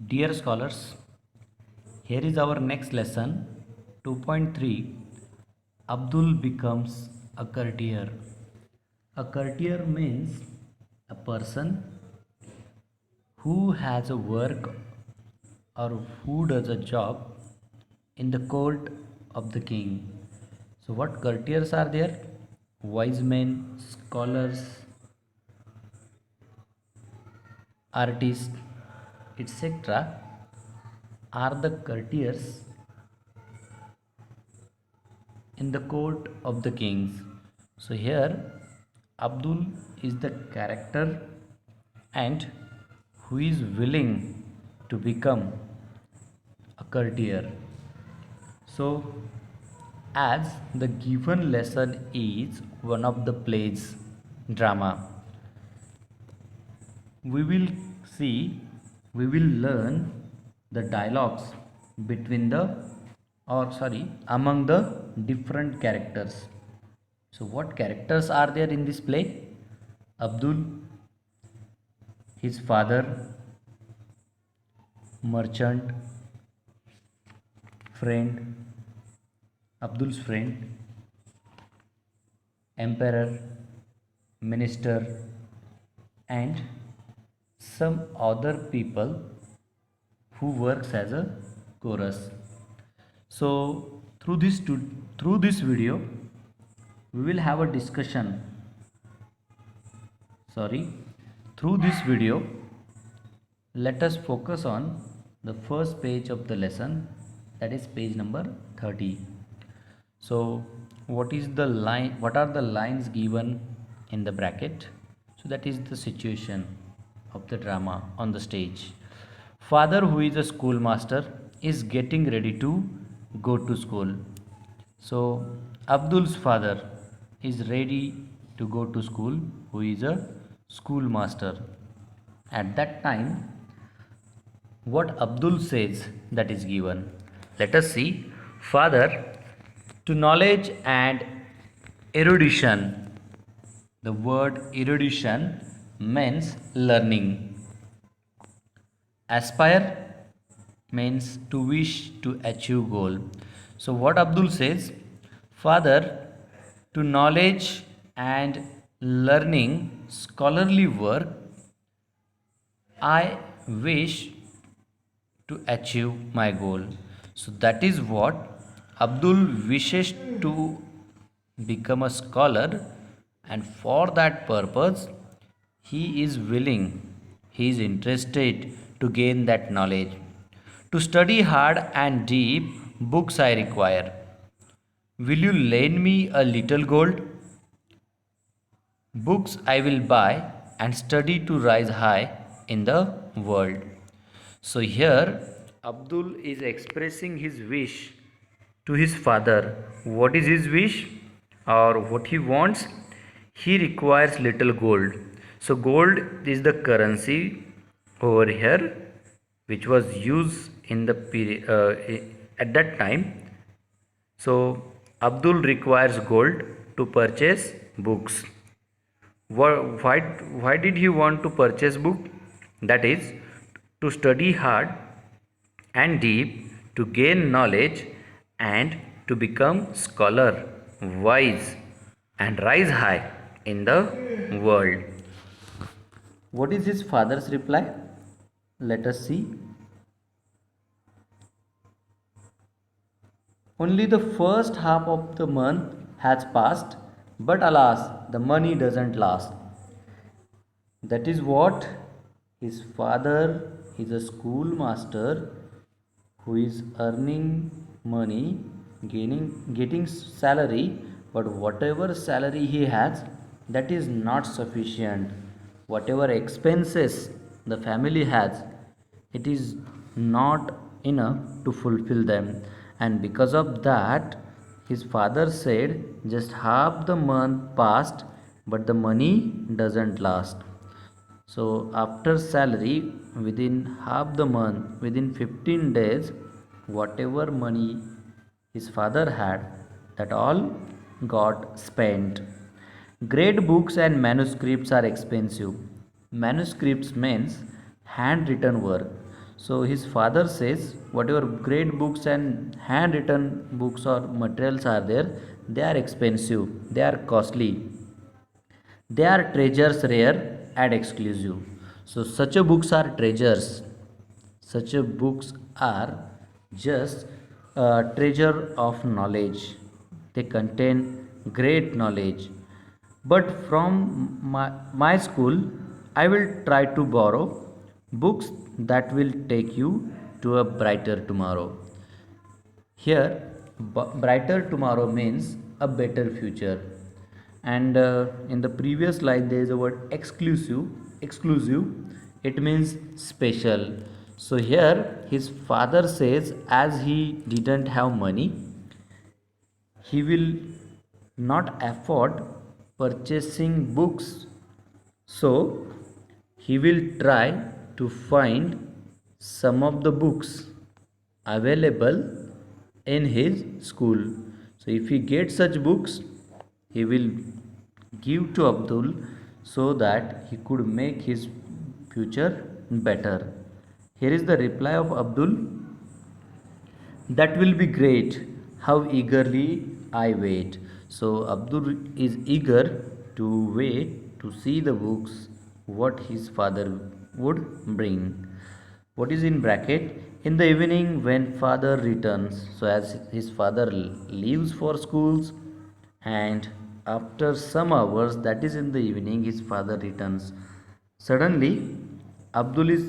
Dear scholars, here is our next lesson 2.3. Abdul becomes a courtier. A courtier means a person who has a work or who does a job in the court of the king. So, what courtiers are there? Wise men, scholars, artists, etc. are the courtiers in the court of the kings. So here Abdul is the character and who is willing to become a courtier. So as the given lesson is one of the plays drama, we will see, we will learn the dialogues between the among the different characters. So what characters are there in this play? Abdul, his father, merchant, friend, Abdul's friend, emperor, minister, and some other people who works as a chorus. So through this video we will have a discussion. Through this video let us focus on the first page of the lesson, that is page number 30. So what are the lines given in the bracket? So that is the situation of the drama on the stage. Father, who is a schoolmaster, is getting ready to go to school. So Abdul's father is ready to go to school, who is a schoolmaster. At that time, what Abdul says, that is given. Let us see. Father, to knowledge and erudition. The word erudition means learning. Aspire means to wish to achieve goal. So what Abdul says, Father, to knowledge and learning, scholarly work, I wish to achieve my goal. So that is what Abdul wishes to become a scholar, and for that purpose he is willing, he is interested to gain that knowledge. To study hard and deep, books I require. Will you lend me a little gold? Books I will buy and study to rise high in the world. So here Abdul is expressing his wish to his father. What is his wish or what he wants? He requires little gold. So gold is the currency over here which was used in the period at that time. So Abdul requires gold to purchase books. Why did he want to purchase book? That is to study hard and deep, to gain knowledge and to become scholar, wise and rise high in the world. What is his father's reply? Let us see. Only the first half of the month has passed, but alas, the money doesn't last. That is what his father is a schoolmaster who is earning money, getting salary, but whatever salary he has, that is not sufficient. Whatever expenses the family has, it is not enough to fulfill them, and because of that his father said just half the month passed but the money doesn't last. So after salary, within half the month, within 15 days, whatever money his father had, that all got spent. Great books and manuscripts are expensive. Manuscripts means handwritten work. So his father says, whatever great books and handwritten books or materials are there, they are expensive, they are costly, they are treasures rare and exclusive. So such a books are treasures, such a books are just a treasure of knowledge, they contain great knowledge. But from my school I will try to borrow books that will take you to a brighter tomorrow. Here, brighter tomorrow means a better future. And in the previous slide, there is a word exclusive. Exclusive, it means special. So here, his father says, as he didn't have money, he will not afford purchasing books. So he will try to find some of the books available in his school. So if he gets such books, he will give to Abdul so that he could make his future better. Here is the reply of Abdul: that will be great. How eagerly I wait. So Abdul is eager to wait to see the books what his father would bring. What is in bracket? In the evening when father returns. So as his father leaves for schools, and after some hours, that is in the evening, his father returns. Suddenly Abdul is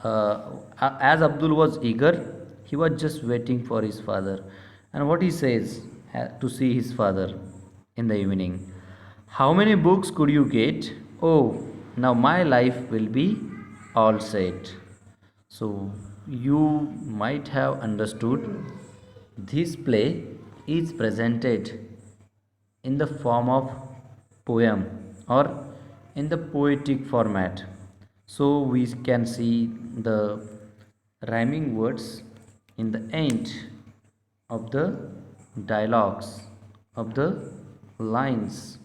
as Abdul was eager, he was just waiting for his father. And what he says to see his father in the evening: how many books could you get? Oh, now my life will be all set. So, you might have understood this play is presented in the form of poem or in the poetic format. So we can see the rhyming words in the end of the dialogues of the lines.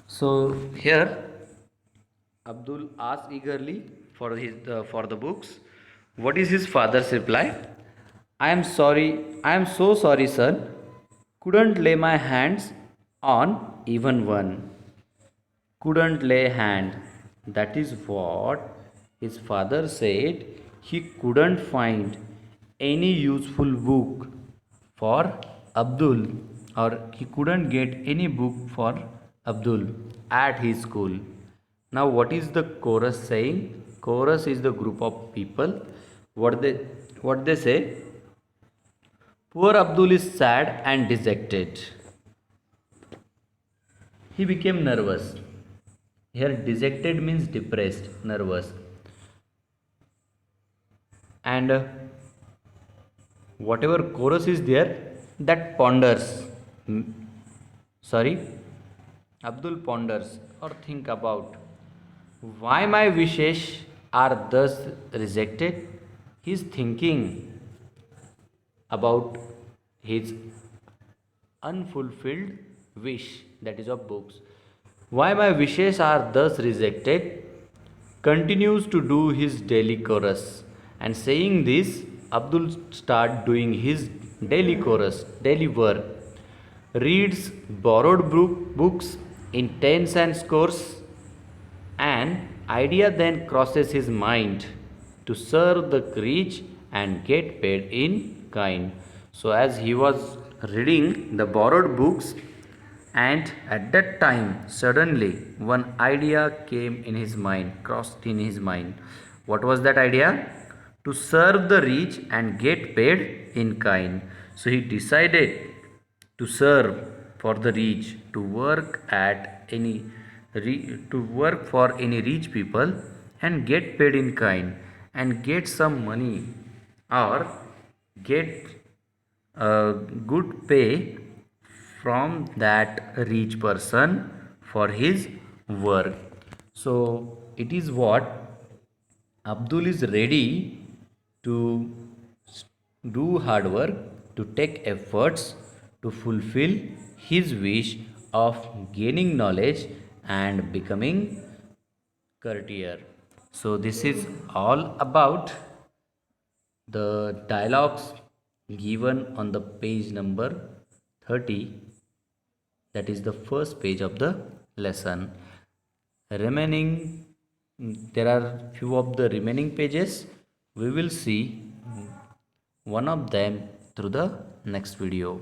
So here Abdul asks eagerly for the books. What is his father's reply? I am sorry, I am so sorry, son. Couldn't lay my hands on even one. Couldn't lay hand. That is what his father said. He couldn't find any useful book for Abdul, or he couldn't get any book for Abdul at his school. Now, what is the chorus saying? Chorus is the group of people. What they what they say? Poor Abdul is sad and dejected. He became nervous. Here, dejected means depressed, nervous. And whatever chorus is there, that ponders. Sorry, Abdul ponders or think about why my wishes are thus rejected. He is thinking about his unfulfilled wish, that is of books. Why my wishes are thus rejected, continues to do his daily chorus. And saying this, Abdul start doing his daily chorus, daily work. Reads borrowed books in tens and scores. An idea then crosses his mind to serve the rich and get paid in kind. So, as he was reading the borrowed books, and at that time, suddenly one idea came in his mind, crossed in his mind. What was that idea? To serve the rich and get paid in kind. So, he decided to serve for the rich, to work at any to work for any rich people and get paid in kind and get some money or get a good pay from that rich person for his work. So it is what Abdul is ready to do hard work, to take efforts to fulfill his wish of gaining knowledge and becoming courtier. So this is all about the dialogues given on the page number 30, that is the first page of the lesson. Remaining, there are few of the remaining pages. We will see one of them through the next video.